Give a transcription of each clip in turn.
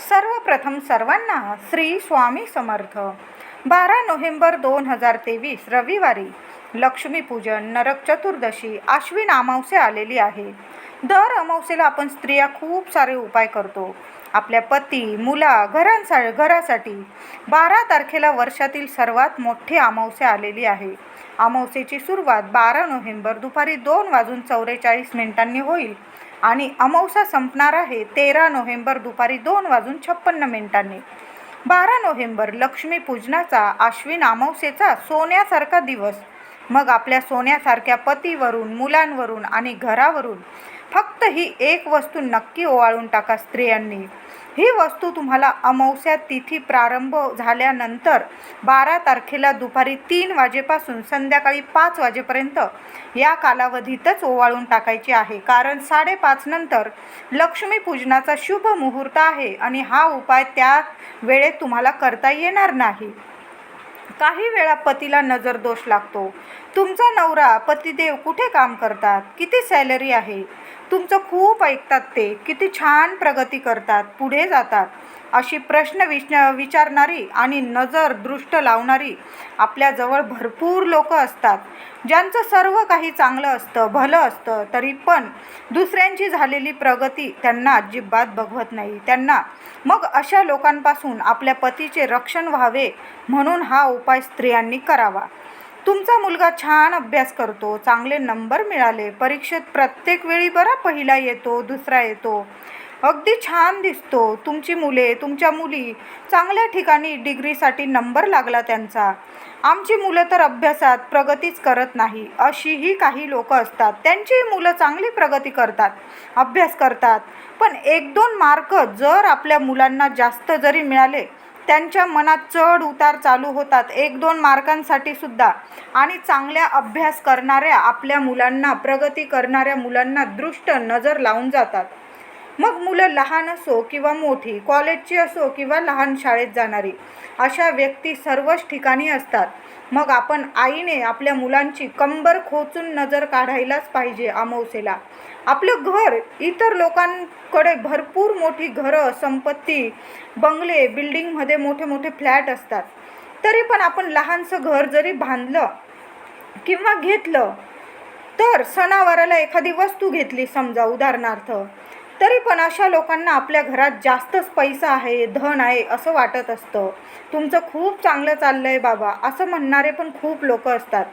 सर्वप्रथम सर्वांना श्री स्वामी समर्थ. 12 नोव्हेंबर 2023 रविवारी लक्ष्मीपूजन, नरक चतुर्दशी, आश्विन अमावस्या आलेली आहे. दर अमावस्येला आपण स्त्रिया खूप सारे उपाय करतो आपल्या पती, मुला, घरासाठी. 12 तारखेला वर्षातील सर्वात मोठी अमावस्या आलेली आहे. अमावस्येची सुरुवात 12 नोव्हेंबर दुपारी 2:44 होईल आणि अमावस्या संपणार आहे 13 नोव्हेंबर दुपारी 2:56. 12 नोव्हेंबर लक्ष्मीपूजनाचा, आश्विन अमावस्येचा सोन्यासारखा दिवस. मग आपल्या सोन्यासारख्या पतीवरून, मुलांवरून आणि घरावरून फक्त ही एक वस्तू नक्की ओवाळून टाका स्त्रियांनी. ही वस्तू तुम्हाला अमावस्या तिथी प्रारंभ झाल्यानंतर 12 तारखेला दुपारी 3 वाजेपासून संध्याकाळी 5 वाजेपर्यंत या कालावधीतच ओवाळून टाकायची आहे. कारण 5:30 नंतर लक्ष्मीपूजनाचा शुभ मुहूर्त आहे आणि हा उपाय त्या वेळेत तुम्हाला करता येणार नाही. काही वेळा पतीला नजर दोष लागतो. तुमचा नवरा, पतिदेव कुठे काम करतात, किती सॅलरी आहे, तुमचं खूप ऐकतात, ते किती छान प्रगती करतात, पुढे जातात, अशी प्रश्न विचारणारी आणि नजर दृष्ट लावणारी आपल्याजवळ भरपूर लोक असतात. ज्यांचं सर्व काही चांगलं असतं, भलं असतं, तरी पण दुसऱ्यांची झालेली प्रगती त्यांना अजिबात बघवत नाही. मग अशा लोकांपासून आपल्या पतीचे रक्षण व्हावे म्हणून हा उपाय स्त्रियांनी करावा. तुमचा मुलगा छान अभ्यास करतो, चांगले नंबर मिळाले, परीक्षेत प्रत्येक वेळी बरा पहिला येतो, दुसरा येतो, अगदी छान दिसतो. तुमची मुले, तुमच्या मुली चांगल्या ठिकाणी डिग्रीसाठी नंबर लागला त्यांचा. आमची मुलं तर अभ्यासात प्रगतीच करत नाही, अशीही काही लोक असतात. त्यांची मुलं चांगली प्रगती करतात, अभ्यास करतात, पण 1-2 मार्क जर आपल्या मुलांना जास्त जरी मिळाले, त्यांच्या मनात चढ उतार चालू होतात 1-2 मार्कांसाठी सुद्धा. आणि चांगल्या अभ्यास करणाऱ्या आपल्या मुलांना, प्रगती करणाऱ्या मुलांना दृष्ट नजर लावून जातात. मग मुलं लहान असो किंवा मोठी, कॉलेजची असो किंवा लहान शाळेत जाणारी, अशा व्यक्ती सर्वच ठिकाणी असतात. मग आपण आईने आपल्या मुलांची कंबर खोचून नजर काढायलाच पाहिजे. अमावस्येला आपलं घर, इतर लोकांकडे भरपूर मोठी घरं, संपत्ती, बंगले, बिल्डिंगमध्ये मोठे मोठे फ्लॅट असतात, तरी पण आपण लहानसं घर जरी बांधलं किंवा घेतलं, तर सणावाराला एखादी वस्तू घेतली समजा उदाहरणार्थ, तरी पण अशा लोकांना आपल्या घरात जास्तच पैसा आहे, धन आहे असं वाटत असतं. तुमचं खूप चांगलं चाललंय बाबा असं म्हणणारे पण खूप लोक असतात.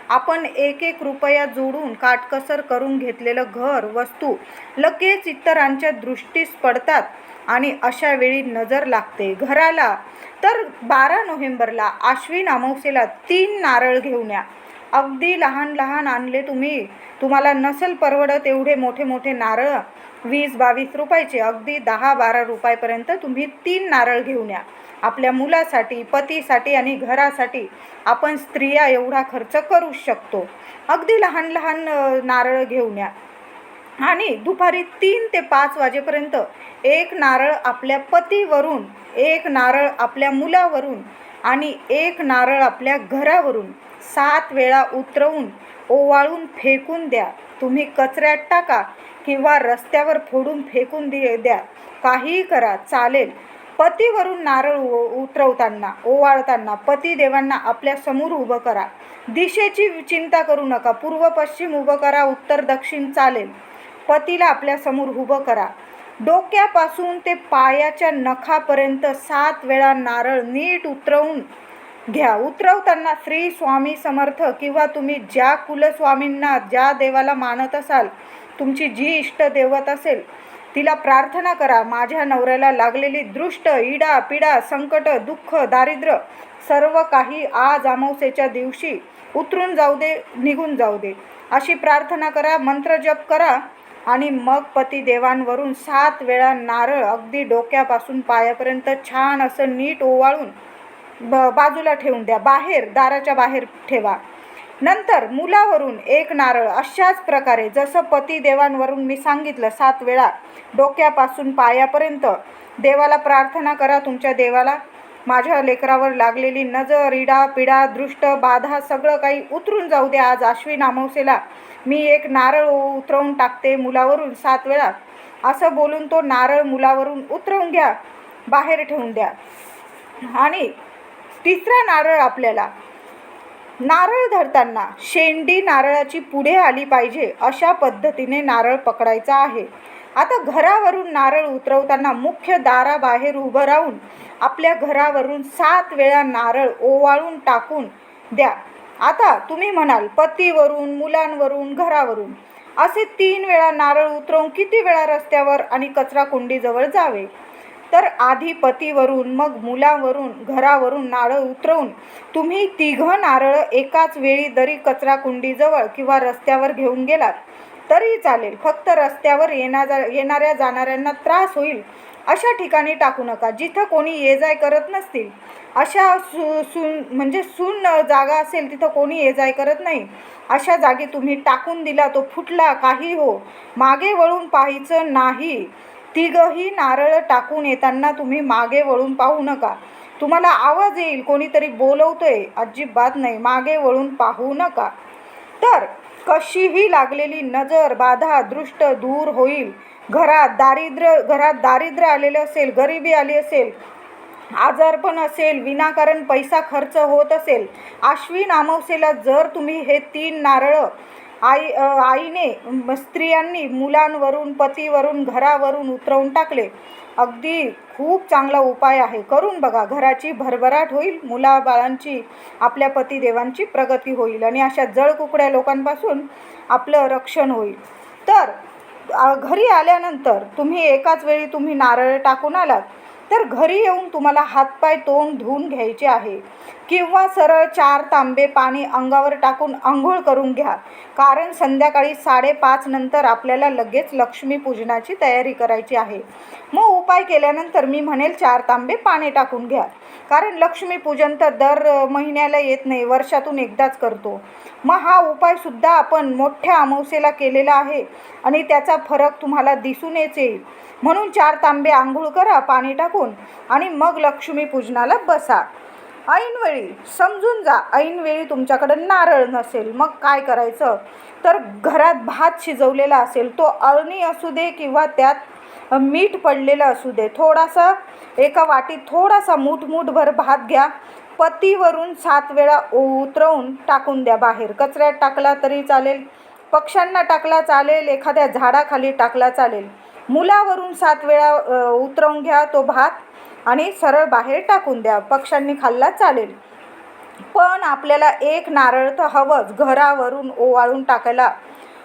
आपण 1-1 रुपया जोडून काटकसर करून घेतलेलं घर, वस्तू लगेच इतरांच्या दृष्टीस पडतात आणि अशा वेळी नजर लागते घराला. तर 12 नोव्हेंबरला आश्विन अमावस्येला 3 नारळ घेऊन या. अगदी लहान लहान आणले तुम्हाला नसेल परवडत एवढे मोठे मोठे नारळ, 20-22 रुपयाचे, अगदी 10-12 रुपयापर्यंत तुम्ही 3 नारळ घेऊन या. आपल्या मुलासाठी, पतीसाठी आणि घरासाठी आपण स्त्रिया एवढा खर्च करू शकतो. अगदी लहान लहान नारळ घेऊन या आणि दुपारी 3 ते 5 वाजेपर्यंत 1 नारळ आपल्या पतीवरून, 1 नारळ आपल्या मुलावरून आणि 1 नारळ आपल्या घरावरून 7 वेळा उतरवून ओवाळून फेकून द्या. तुम्ही कचऱ्यात टाका किंवा रस्त्यावर फोडून फेकून द्या, काहीही करा चालेल. पतीवरून नारळ उतरवताना, ओवाळताना पतिदेवांना आपल्या समोर उभं करा. दिशेची चिंता करू नका, पूर्व पश्चिम उभं करा, उत्तर दक्षिण चालेल. पतीला आपल्या समोर उभं करा. डोक्यापासून ते पायाच्या नखापर्यंत 7 वेळा नारळ नीट उतरवून घ्या. उतरवताना श्री स्वामी समर्थ किंवा तुम्ही ज्या कुलस्वामींना, ज्या देवाला मानत असाल, तुमची जी इष्ट देवत असेल तिला प्रार्थना करा. माझ्या नवऱ्याला लागलेली दृष्ट, इडा, पिडा, संकट, दुःख, दारिद्र्य सर्व काही आज अमावस्येच्या दिवशी उतरून जाऊ दे, निघून जाऊ दे, अशी प्रार्थना करा. मंत्र जप करा आणि मग पतिदेवांवरून 7 वेळा नारळ अगदी डोक्यापासून पायापर्यंत छान असं नीट ओवाळून बाजूला ठेवून द्या. दाराच्या बाहेर ठेवा. नंतर मुलावरून 1 नारळ अशाच प्रकारे जसं पतिदेवांवरून मी सांगितलं 7 वेळा डोक्यापासून पायापर्यंत देवाला प्रार्थना करा. तुमच्या देवाला माझ्या लेकरावर लागलेली नजर, इडा, पिडा, दृष्ट, बाधा सगळं काही उतरून जाऊ दे. आज आश्विन अमावस्येला मी 1 नारळ उतरवून टाकते मुलावरून 7 वेळा, असं बोलून तो नारळ मुलावरून उतरवून घ्या. बाहेर ठेवून द्या. आणि तिसरा नारळ आपल्याला नारळ धरताना शेंडी नारळाची पुढे आली पाहिजे अशा पद्धतीने नारळ पकडायचा आहे. आता घरावरून नारळ उतरवताना मुख्य दाराबाहेर उभं राहून आपल्या घरावरून 7 वेळा नारळ ओवाळून टाकून द्या. आता तुम्ही म्हणाल पतीवरून, मुलांवरून, घरावरून असे 3 वेळा नारळ उतरवून किती वेळा रस्त्यावर आणि कचरा कुंडीजवळ जावे? तर आधी पतीवरून, मग मुलावरून, घरावरून नारळ उतरवून तुम्ही 3 नारळ एकाच वेळी जरी कचरा कुंडीजवळ किंवा रस्त्यावर घेऊन गेलात तरी चालेल. फक्त रस्त्यावर येणाऱ्या जाणाऱ्यांना त्रास होईल अशा ठिकाणी टाकू नका. जिथं कोणी ये जाय करत नसतील अशा सून जागा असेल, तिथं कोणी ये जाय करत नाही अशा जागी तुम्ही टाकून दिला. तो फुटला काही हो, मागे वळून पाहायचं नाही. 3ही नारळ टाकून येताना तुम्ही मागे वळून पाहू नका. तुम्हाला आवाज येईल कोणीतरी बोलवतोय, अजिबात नाही, मागे वळून पाहू नका. तर कशीही लागलेली नजर, बाधा, दृष्ट दूर होईल. घरात दारिद्र्य आलेलं असेल, गरिबी आली असेल, आजारपण असेल, विनाकारण पैसा खर्च होत असेल, आश्विन अमावस्येला जर तुम्ही हे 3 नारळ आईने, स्त्रियांनी मुलांवरून, पतीवरून, घरावरून उतरवून टाकले, अगदी खूप चांगला उपाय आहे. करून बघा. घराची भरभराट होईल, मुलाबाळांची, आपल्या पतिदेवांची प्रगती होईल आणि अशा जळकुकड्या लोकांपासून आपलं रक्षण होईल. तर घरी आल्यानंतर तुम्ही एकाच वेळी तुम्ही नारळ टाकून आलात तर घरी येऊन तुम्हाला हातपाय तोंड धुवून घ्यायचे आहे किंवा सरळ 4 तांबे पाणी अंगावर टाकून आंघोळ करून घ्या. कारण संध्याकाळी 5:30 नंतर आपल्याला लगेच लक्ष्मीपूजनाची तयारी करायची आहे. मग उपाय केल्यानंतर मी म्हणेल 4 तांबे पाणी टाकून घ्या. कारण लक्ष्मीपूजन तर दर महिन्याला येत नाही, वर्षातून एकदाच करतो. मग हा उपायसुद्धा आपण मोठ्या अमावस्येला केलेला आहे आणि त्याचा फरक तुम्हाला दिसून येईल. म्हणून 4 तांबे आंघोळ करा पाणी टाकून आणि मग लक्ष्मीपूजनाला बसा. ऐनवेळी समजून जा, ऐनवेळी तुमच्याकडं नारळ नसेल, मग काय करायचं? तर घरात भात शिजवलेला असेल, तो अळणी असू दे किंवा त्यात मीठ पडलेलं असू दे, थोडासा एका वाटीत थोडासा मूठभर भात घ्या. पतीवरून 7 वेळा उतरवून टाकून द्या बाहेर. कचऱ्यात टाकला तरी चालेल, पक्ष्यांना टाकला चालेल, एखाद्या झाडाखाली टाकला चालेल. मुलावरून 7 वेळा उतरवून घ्या तो भात आणि सरळ बाहेर टाकून द्या. पक्ष्यांनी खाल्ला चालेल. पण आपल्याला 1 नारळ तर हवंच घरावरून ओवाळून टाकायला.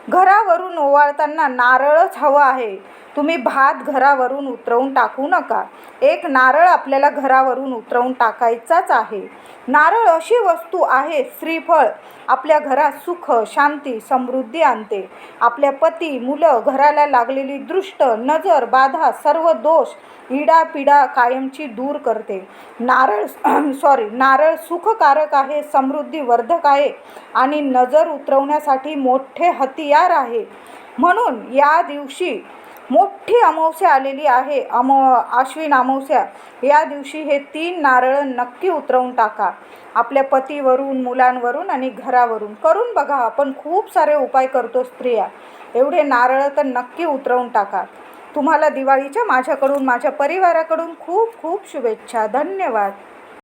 घरावरून ओवाळताना नारळच हवं आहे. तुम्ही भात घरावरून उतरवून टाकू नका. 1 नारळ आपल्याला घरावरून उतरवून टाकायचाच आहे. नारळ अशी वस्तू आहे, श्रीफळ आपल्या घरात सुख, शांती, समृद्धी आणते. आपल्या पती, मुलं, घराला लागलेली दृष्ट, नजर, बाधा, सर्व दोष, इडापिडा कायमची दूर करते. नारळ सुखकारक आहे, समृद्धीवर्धक आहे आणि नजर उतरवण्यासाठी मोठे हतियार आहे. म्हणून या दिवशी मोठी अमावस्या आलेली आहे, आश्विन अमावस्या, या दिवशी हे 3 नारळ नक्की उतरवून टाका. आपल्या पतीवरून, मुलांवरून आणि घरावरून करून बघा. आपण खूप सारे उपाय करतो स्त्रिया. एवढे नारळ तर नक्की उतरवून टाका. तुम्हाला दिवाळीच्या माझ्याकडून, माझ्या परिवाराकडून खूप खूप शुभेच्छा. धन्यवाद.